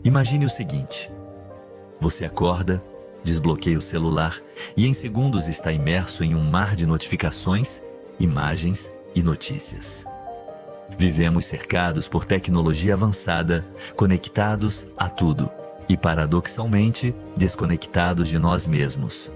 Imagine o seguinte: você acorda, desbloqueia o celular e em segundos está imerso em um mar de notificações, imagens e notícias. Vivemos cercados por tecnologia avançada, conectados a tudo e, paradoxalmente, desconectados de nós mesmos.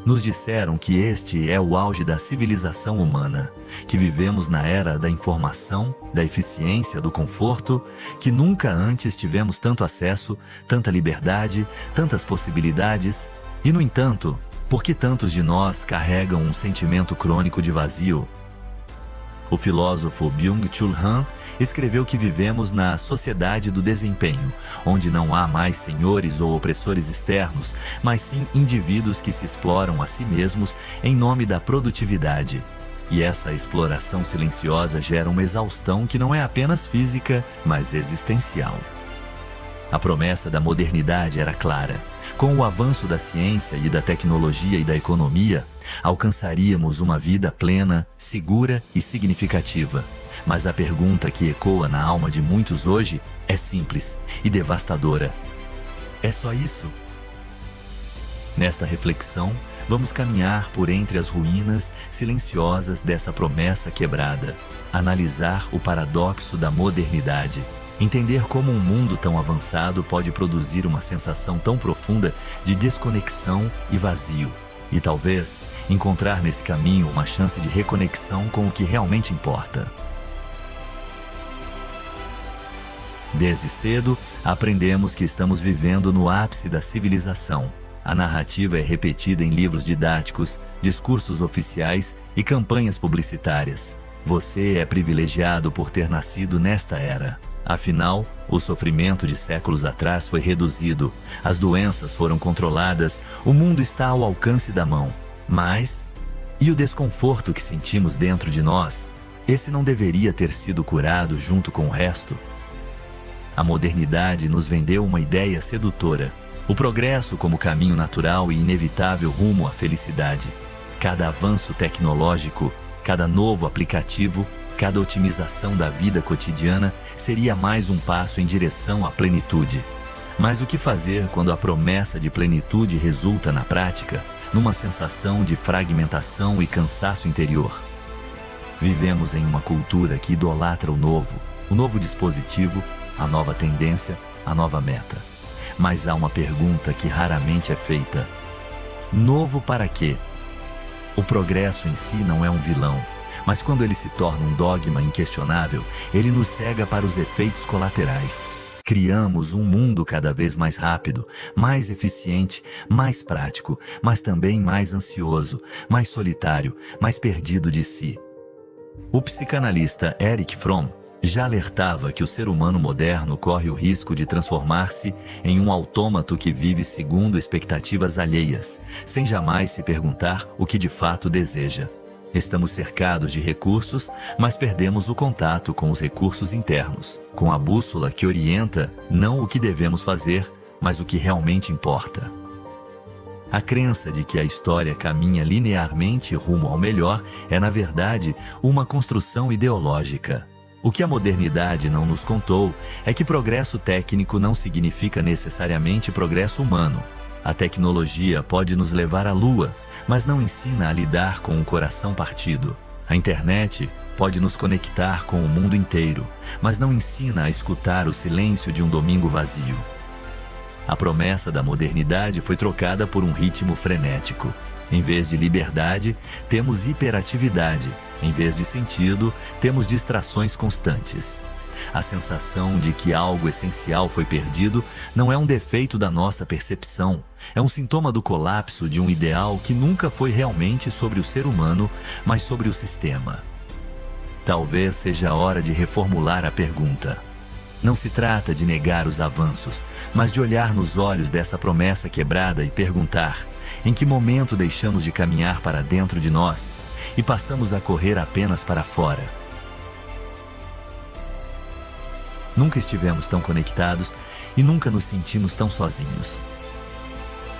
Nos disseram que este é o auge da civilização humana, que vivemos na era da informação, da eficiência, do conforto, que nunca antes tivemos tanto acesso, tanta liberdade, tantas possibilidades. E, no entanto, por que tantos de nós carregam um sentimento crônico de vazio? O filósofo Byung-Chul Han escreveu que vivemos na sociedade do desempenho, onde não há mais senhores ou opressores externos, mas sim indivíduos que se exploram a si mesmos em nome da produtividade. E essa exploração silenciosa gera uma exaustão que não é apenas física, mas existencial. A promessa da modernidade era clara. Com o avanço da ciência e da tecnologia e da economia, alcançaríamos uma vida plena, segura e significativa. Mas a pergunta que ecoa na alma de muitos hoje é simples e devastadora: é só isso? Nesta reflexão, vamos caminhar por entre as ruínas silenciosas dessa promessa quebrada, analisar o paradoxo da modernidade, entender como um mundo tão avançado pode produzir uma sensação tão profunda de desconexão e vazio, e talvez encontrar nesse caminho uma chance de reconexão com o que realmente importa. Desde cedo, aprendemos que estamos vivendo no ápice da civilização. A narrativa é repetida em livros didáticos, discursos oficiais e campanhas publicitárias. Você é privilegiado por ter nascido nesta era. Afinal, o sofrimento de séculos atrás foi reduzido, as doenças foram controladas, o mundo está ao alcance da mão. Mas, e o desconforto que sentimos dentro de nós? Esse não deveria ter sido curado junto com o resto? A modernidade nos vendeu uma ideia sedutora: o progresso como caminho natural e inevitável rumo à felicidade. Cada avanço tecnológico, cada novo aplicativo, cada otimização da vida cotidiana seria mais um passo em direção à plenitude. Mas o que fazer quando a promessa de plenitude resulta na prática numa sensação de fragmentação e cansaço interior? Vivemos em uma cultura que idolatra o novo dispositivo, a nova tendência, a nova meta. Mas há uma pergunta que raramente é feita: novo para quê? O progresso em si não é um vilão, mas quando ele se torna um dogma inquestionável, ele nos cega para os efeitos colaterais. Criamos um mundo cada vez mais rápido, mais eficiente, mais prático, mas também mais ansioso, mais solitário, mais perdido de si. O psicanalista Erich Fromm já alertava que o ser humano moderno corre o risco de transformar-se em um autômato que vive segundo expectativas alheias, sem jamais se perguntar o que de fato deseja. Estamos cercados de recursos, mas perdemos o contato com os recursos internos, com a bússola que orienta não o que devemos fazer, mas o que realmente importa. A crença de que a história caminha linearmente rumo ao melhor é, na verdade, uma construção ideológica. O que a modernidade não nos contou é que progresso técnico não significa necessariamente progresso humano. A tecnologia pode nos levar à Lua, mas não ensina a lidar com o coração partido. A internet pode nos conectar com o mundo inteiro, mas não ensina a escutar o silêncio de um domingo vazio. A promessa da modernidade foi trocada por um ritmo frenético. Em vez de liberdade, temos hiperatividade. Em vez de sentido, temos distrações constantes. A sensação de que algo essencial foi perdido não é um defeito da nossa percepção, é um sintoma do colapso de um ideal que nunca foi realmente sobre o ser humano, mas sobre o sistema. Talvez seja a hora de reformular a pergunta. Não se trata de negar os avanços, mas de olhar nos olhos dessa promessa quebrada e perguntar: em que momento deixamos de caminhar para dentro de nós e passamos a correr apenas para fora? Nunca estivemos tão conectados e nunca nos sentimos tão sozinhos.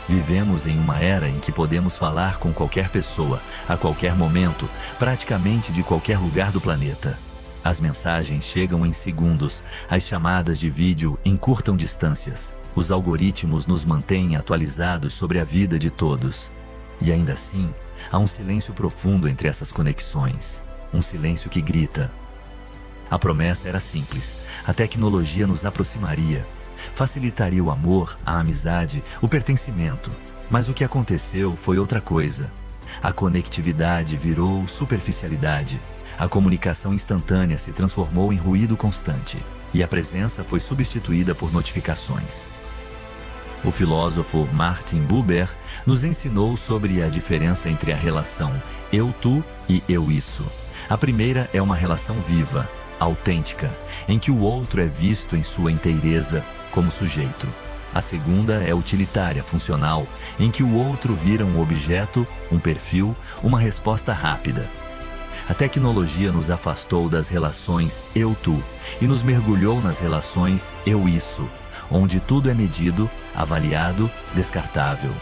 Vivemos em uma era em que podemos falar com qualquer pessoa, a qualquer momento, praticamente de qualquer lugar do planeta. As mensagens chegam em segundos, as chamadas de vídeo encurtam distâncias. Os algoritmos nos mantêm atualizados sobre a vida de todos. E ainda assim, há um silêncio profundo entre essas conexões. Um silêncio que grita. A promessa era simples. A tecnologia nos aproximaria. Facilitaria o amor, a amizade, o pertencimento. Mas o que aconteceu foi outra coisa. A conectividade virou superficialidade. A comunicação instantânea se transformou em ruído constante. E a presença foi substituída por notificações. O filósofo Martin Buber nos ensinou sobre a diferença entre a relação eu-tu e eu-isso. A primeira é uma relação viva, autêntica, em que o outro é visto em sua inteireza como sujeito. A segunda é utilitária, funcional, em que o outro vira um objeto, um perfil, uma resposta rápida. A tecnologia nos afastou das relações eu-tu e nos mergulhou nas relações eu-isso, onde tudo é medido, avaliado, descartável.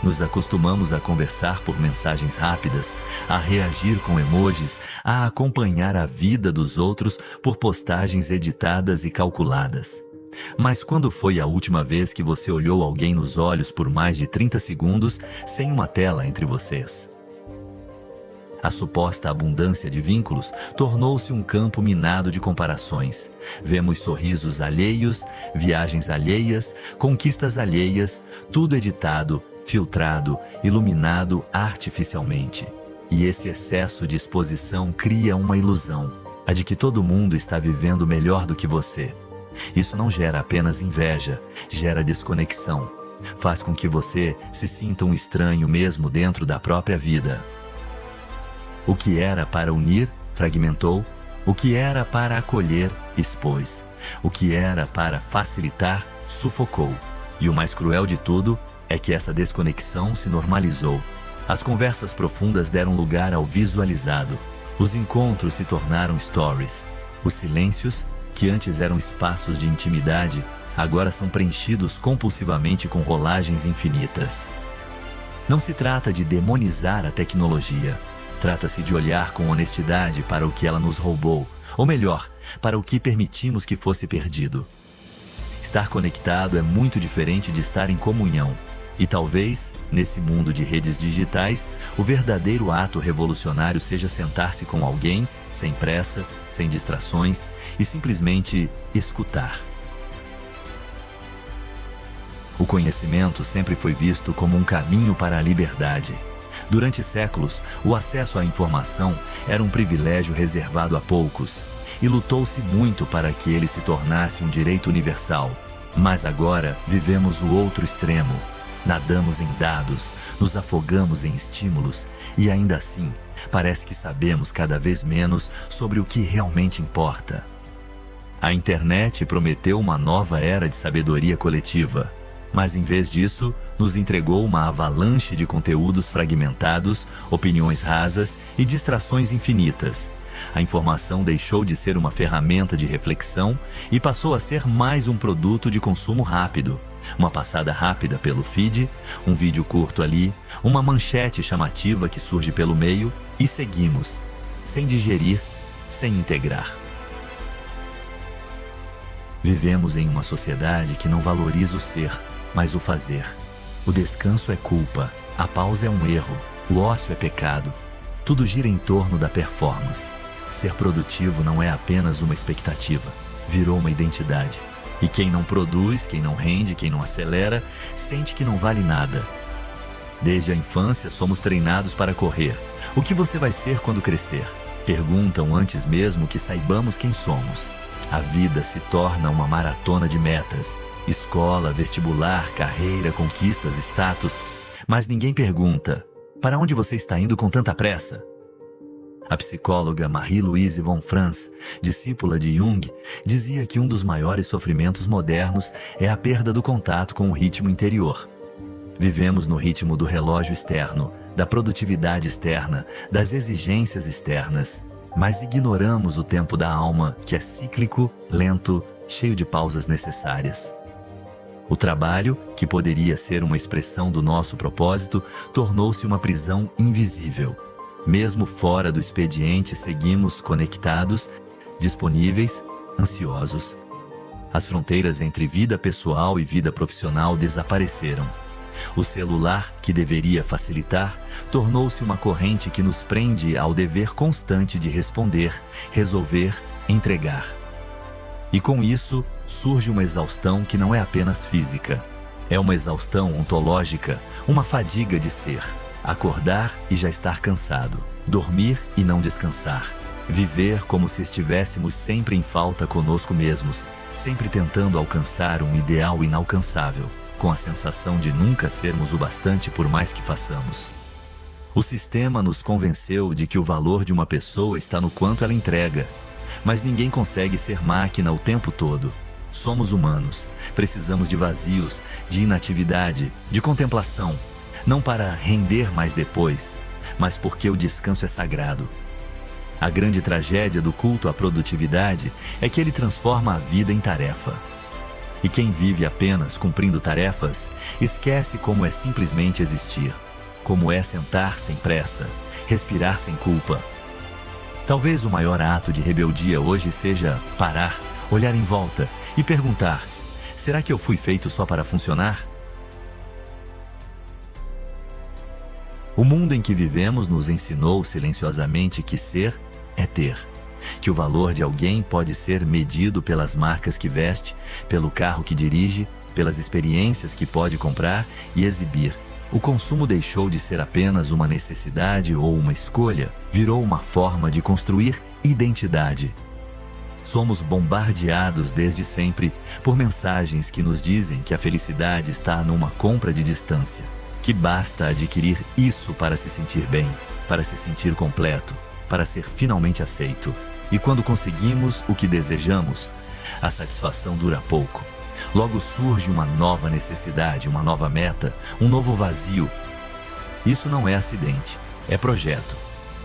Nos acostumamos a conversar por mensagens rápidas, a reagir com emojis, a acompanhar a vida dos outros por postagens editadas e calculadas. Mas quando foi a última vez que você olhou alguém nos olhos por mais de 30 segundos sem uma tela entre vocês? A suposta abundância de vínculos tornou-se um campo minado de comparações. Vemos sorrisos alheios, viagens alheias, conquistas alheias, tudo editado, filtrado, iluminado artificialmente. E esse excesso de exposição cria uma ilusão, a de que todo mundo está vivendo melhor do que você. Isso não gera apenas inveja, gera desconexão. Faz com que você se sinta um estranho mesmo dentro da própria vida. O que era para unir, fragmentou. O que era para acolher, expôs. O que era para facilitar, sufocou. E o mais cruel de tudo é que essa desconexão se normalizou. As conversas profundas deram lugar ao visualizado. Os encontros se tornaram stories. Os silêncios, que antes eram espaços de intimidade, agora são preenchidos compulsivamente com rolagens infinitas. Não se trata de demonizar a tecnologia. Trata-se de olhar com honestidade para o que ela nos roubou, ou melhor, para o que permitimos que fosse perdido. Estar conectado é muito diferente de estar em comunhão. E talvez, nesse mundo de redes digitais, o verdadeiro ato revolucionário seja sentar-se com alguém, sem pressa, sem distrações, e simplesmente escutar. O conhecimento sempre foi visto como um caminho para a liberdade. Durante séculos, o acesso à informação era um privilégio reservado a poucos, e lutou-se muito para que ele se tornasse um direito universal. Mas agora vivemos o outro extremo. Nadamos em dados, nos afogamos em estímulos, e ainda assim, parece que sabemos cada vez menos sobre o que realmente importa. A internet prometeu uma nova era de sabedoria coletiva. Mas em vez disso, nos entregou uma avalanche de conteúdos fragmentados, opiniões rasas e distrações infinitas. A informação deixou de ser uma ferramenta de reflexão e passou a ser mais um produto de consumo rápido. Uma passada rápida pelo feed, um vídeo curto ali, uma manchete chamativa que surge pelo meio e seguimos, sem digerir, sem integrar. Vivemos em uma sociedade que não valoriza o ser, mas o fazer. O descanso é culpa, a pausa é um erro, o ócio é pecado. Tudo gira em torno da performance. Ser produtivo não é apenas uma expectativa, virou uma identidade. E quem não produz, quem não rende, quem não acelera, sente que não vale nada. Desde a infância somos treinados para correr. O que você vai ser quando crescer? Perguntam antes mesmo que saibamos quem somos. A vida se torna uma maratona de metas. Escola, vestibular, carreira, conquistas, status. Mas ninguém pergunta, para onde você está indo com tanta pressa? A psicóloga Marie-Louise von Franz, discípula de Jung, dizia que um dos maiores sofrimentos modernos é a perda do contato com o ritmo interior. Vivemos no ritmo do relógio externo, da produtividade externa, das exigências externas, mas ignoramos o tempo da alma, que é cíclico, lento, cheio de pausas necessárias. O trabalho, que poderia ser uma expressão do nosso propósito, tornou-se uma prisão invisível. Mesmo fora do expediente, seguimos conectados, disponíveis, ansiosos. As fronteiras entre vida pessoal e vida profissional desapareceram. O celular, que deveria facilitar, tornou-se uma corrente que nos prende ao dever constante de responder, resolver, entregar. E com isso, surge uma exaustão que não é apenas física. É uma exaustão ontológica, uma fadiga de ser. Acordar e já estar cansado. Dormir e não descansar. Viver como se estivéssemos sempre em falta conosco mesmos, sempre tentando alcançar um ideal inalcançável, com a sensação de nunca sermos o bastante por mais que façamos. O sistema nos convenceu de que o valor de uma pessoa está no quanto ela entrega, mas ninguém consegue ser máquina o tempo todo. Somos humanos, precisamos de vazios, de inatividade, de contemplação, não para render mais depois, mas porque o descanso é sagrado. A grande tragédia do culto à produtividade é que ele transforma a vida em tarefa. E quem vive apenas cumprindo tarefas, esquece como é simplesmente existir, como é sentar sem pressa, respirar sem culpa. Talvez o maior ato de rebeldia hoje seja parar, olhar em volta e perguntar: será que eu fui feito só para funcionar? O mundo em que vivemos nos ensinou silenciosamente que ser é ter. Que o valor de alguém pode ser medido pelas marcas que veste, pelo carro que dirige, pelas experiências que pode comprar e exibir. O consumo deixou de ser apenas uma necessidade ou uma escolha, virou uma forma de construir identidade. Somos bombardeados desde sempre por mensagens que nos dizem que a felicidade está numa compra de distância, que basta adquirir isso para se sentir bem, para se sentir completo, para ser finalmente aceito. E quando conseguimos o que desejamos, a satisfação dura pouco. Logo surge uma nova necessidade, uma nova meta, um novo vazio. Isso não é acidente, é projeto.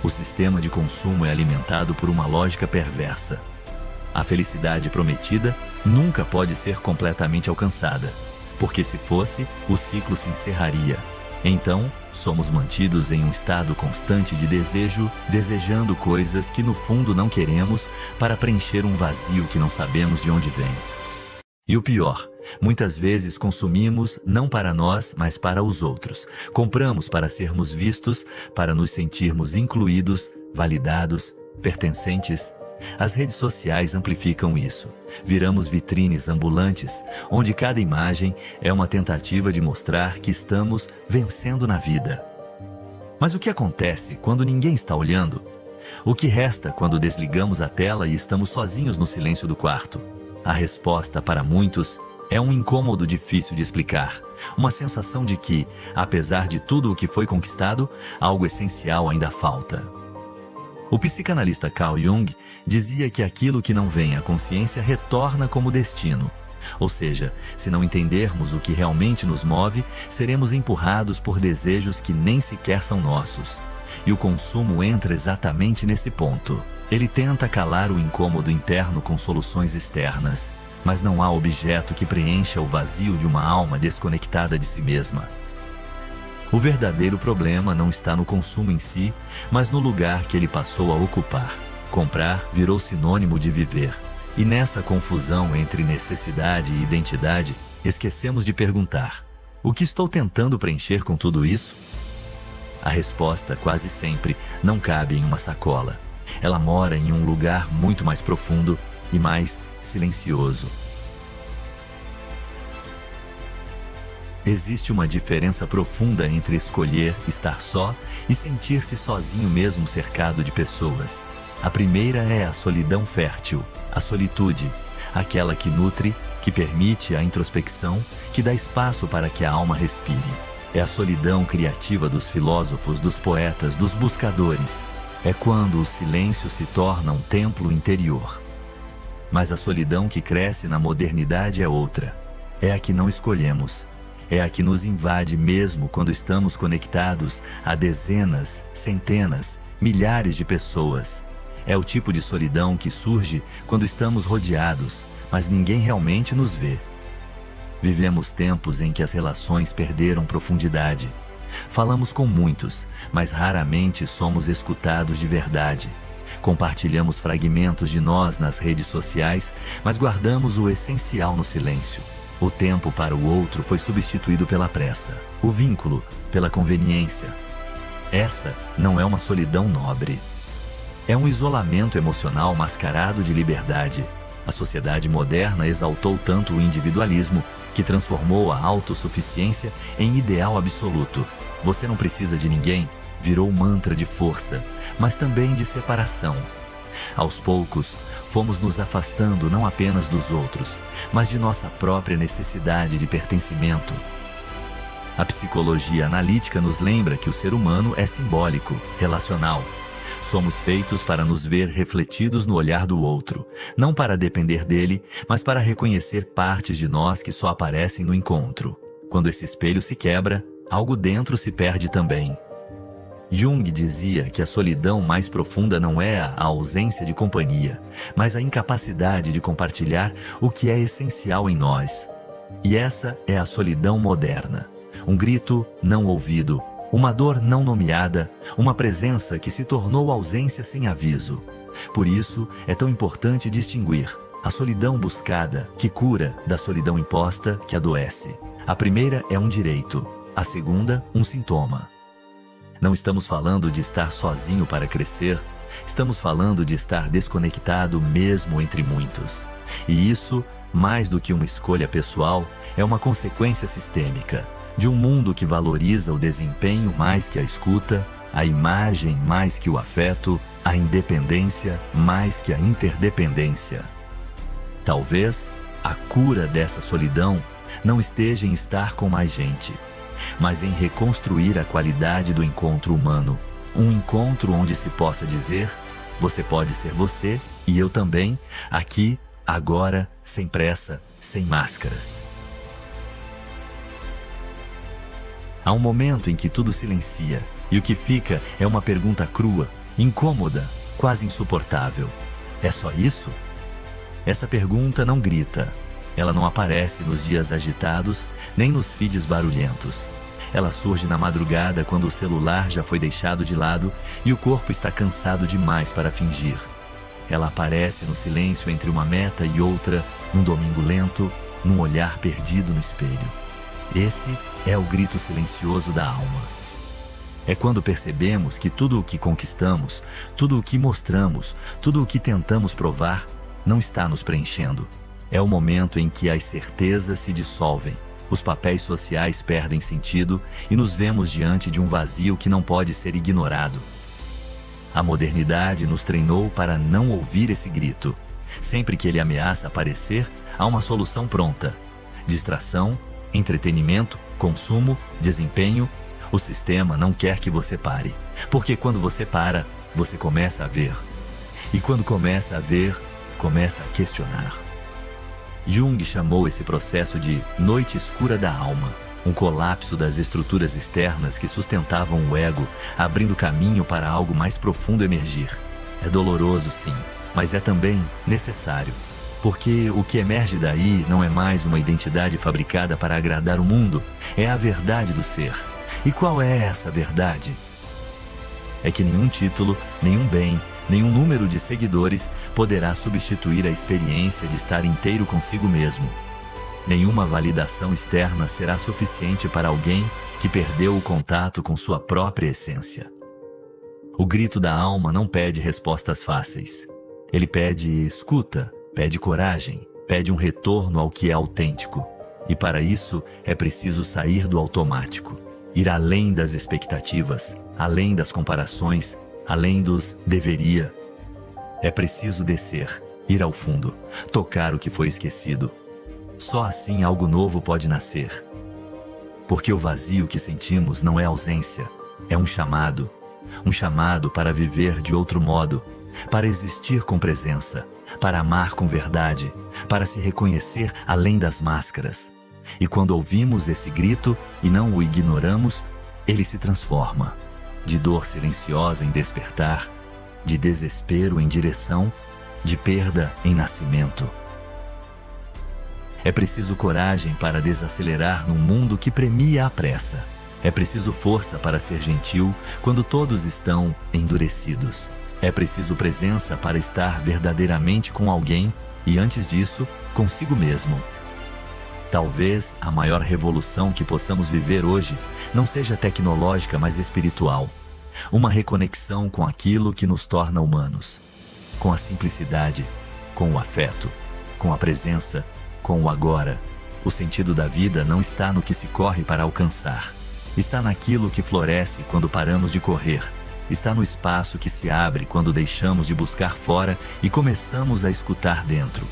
O sistema de consumo é alimentado por uma lógica perversa. A felicidade prometida nunca pode ser completamente alcançada, porque se fosse, o ciclo se encerraria. Então, somos mantidos em um estado constante de desejo, desejando coisas que no fundo não queremos para preencher um vazio que não sabemos de onde vem. E o pior, muitas vezes consumimos não para nós, mas para os outros. Compramos para sermos vistos, para nos sentirmos incluídos, validados, pertencentes. As redes sociais amplificam isso. Viramos vitrines ambulantes, onde cada imagem é uma tentativa de mostrar que estamos vencendo na vida. Mas o que acontece quando ninguém está olhando? O que resta quando desligamos a tela e estamos sozinhos no silêncio do quarto? A resposta para muitos é um incômodo difícil de explicar. Uma sensação de que, apesar de tudo o que foi conquistado, algo essencial ainda falta. O psicanalista Carl Jung dizia que aquilo que não vem à consciência retorna como destino. Ou seja, se não entendermos o que realmente nos move, seremos empurrados por desejos que nem sequer são nossos. E o consumo entra exatamente nesse ponto. Ele tenta calar o incômodo interno com soluções externas, mas não há objeto que preencha o vazio de uma alma desconectada de si mesma. O verdadeiro problema não está no consumo em si, mas no lugar que ele passou a ocupar. Comprar virou sinônimo de viver. E nessa confusão entre necessidade e identidade, esquecemos de perguntar: o que estou tentando preencher com tudo isso? A resposta, quase sempre, não cabe em uma sacola. Ela mora em um lugar muito mais profundo e mais silencioso. Existe uma diferença profunda entre escolher estar só e sentir-se sozinho mesmo cercado de pessoas. A primeira é a solidão fértil, a solitude, aquela que nutre, que permite a introspecção, que dá espaço para que a alma respire. É a solidão criativa dos filósofos, dos poetas, dos buscadores. É quando o silêncio se torna um templo interior. Mas a solidão que cresce na modernidade é outra. É a que não escolhemos. É a que nos invade mesmo quando estamos conectados a dezenas, centenas, milhares de pessoas. É o tipo de solidão que surge quando estamos rodeados, mas ninguém realmente nos vê. Vivemos tempos em que as relações perderam profundidade. Falamos com muitos, mas raramente somos escutados de verdade. Compartilhamos fragmentos de nós nas redes sociais, mas guardamos o essencial no silêncio. O tempo para o outro foi substituído pela pressa, o vínculo pela conveniência. Essa não é uma solidão nobre. É um isolamento emocional mascarado de liberdade. A sociedade moderna exaltou tanto o individualismo que transformou a autossuficiência em ideal absoluto. Você não precisa de ninguém virou mantra de força, mas também de separação. Aos poucos, fomos nos afastando não apenas dos outros, mas de nossa própria necessidade de pertencimento. A psicologia analítica nos lembra que o ser humano é simbólico, relacional. Somos feitos para nos ver refletidos no olhar do outro, não para depender dele, mas para reconhecer partes de nós que só aparecem no encontro. Quando esse espelho se quebra, algo dentro se perde também. Jung dizia que a solidão mais profunda não é a ausência de companhia, mas a incapacidade de compartilhar o que é essencial em nós. E essa é a solidão moderna. Um grito não ouvido, uma dor não nomeada, uma presença que se tornou ausência sem aviso. Por isso, é tão importante distinguir a solidão buscada, que cura, da solidão imposta, que adoece. A primeira é um direito, a segunda, um sintoma. Não estamos falando de estar sozinho para crescer, estamos falando de estar desconectado mesmo entre muitos. E isso, mais do que uma escolha pessoal, é uma consequência sistêmica de um mundo que valoriza o desempenho mais que a escuta, a imagem mais que o afeto, a independência mais que a interdependência. Talvez a cura dessa solidão não esteja em estar com mais gente, mas em reconstruir a qualidade do encontro humano. Um encontro onde se possa dizer: você pode ser você e eu também, aqui, agora, sem pressa, sem máscaras. Há um momento em que tudo silencia, e o que fica é uma pergunta crua, incômoda, quase insuportável. É só isso? Essa pergunta não grita. Ela não aparece nos dias agitados, nem nos feeds barulhentos. Ela surge na madrugada quando o celular já foi deixado de lado e o corpo está cansado demais para fingir. Ela aparece no silêncio entre uma meta e outra, num domingo lento, num olhar perdido no espelho. Esse é o grito silencioso da alma. É quando percebemos que tudo o que conquistamos, tudo o que mostramos, tudo o que tentamos provar, não está nos preenchendo. É o momento em que as certezas se dissolvem, os papéis sociais perdem sentido e nos vemos diante de um vazio que não pode ser ignorado. A modernidade nos treinou para não ouvir esse grito. Sempre que ele ameaça aparecer, há uma solução pronta. Distração, entretenimento, consumo, desempenho. O sistema não quer que você pare, porque quando você para, você começa a ver. E quando começa a ver, começa a questionar. Jung chamou esse processo de noite escura da alma, um colapso das estruturas externas que sustentavam o ego, abrindo caminho para algo mais profundo emergir. É doloroso, sim, mas é também necessário, porque o que emerge daí não é mais uma identidade fabricada para agradar o mundo, é a verdade do ser. E qual é essa verdade? É que nenhum título, nenhum bem, nenhum número de seguidores poderá substituir a experiência de estar inteiro consigo mesmo. Nenhuma validação externa será suficiente para alguém que perdeu o contato com sua própria essência. O grito da alma não pede respostas fáceis. Ele pede escuta, pede coragem, pede um retorno ao que é autêntico. E para isso é preciso sair do automático, ir além das expectativas, além das comparações, além dos deveria. É preciso descer, ir ao fundo, tocar o que foi esquecido. Só assim algo novo pode nascer. Porque o vazio que sentimos não é ausência, é um chamado para viver de outro modo, para existir com presença, para amar com verdade, para se reconhecer além das máscaras. E quando ouvimos esse grito e não o ignoramos, ele se transforma. De dor silenciosa em despertar, de desespero em direção, de perda em nascimento. É preciso coragem para desacelerar num mundo que premia a pressa. É preciso força para ser gentil quando todos estão endurecidos. É preciso presença para estar verdadeiramente com alguém e, antes disso, consigo mesmo. Talvez a maior revolução que possamos viver hoje não seja tecnológica, mas espiritual. Uma reconexão com aquilo que nos torna humanos. Com a simplicidade, com o afeto, com a presença, com o agora. O sentido da vida não está no que se corre para alcançar. Está naquilo que floresce quando paramos de correr. Está no espaço que se abre quando deixamos de buscar fora e começamos a escutar dentro.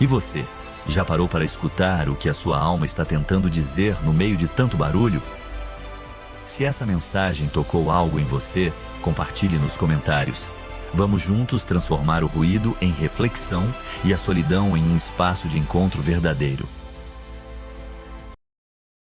E você, já parou para escutar o que a sua alma está tentando dizer no meio de tanto barulho? Se essa mensagem tocou algo em você, compartilhe nos comentários. Vamos juntos transformar o ruído em reflexão e a solidão em um espaço de encontro verdadeiro.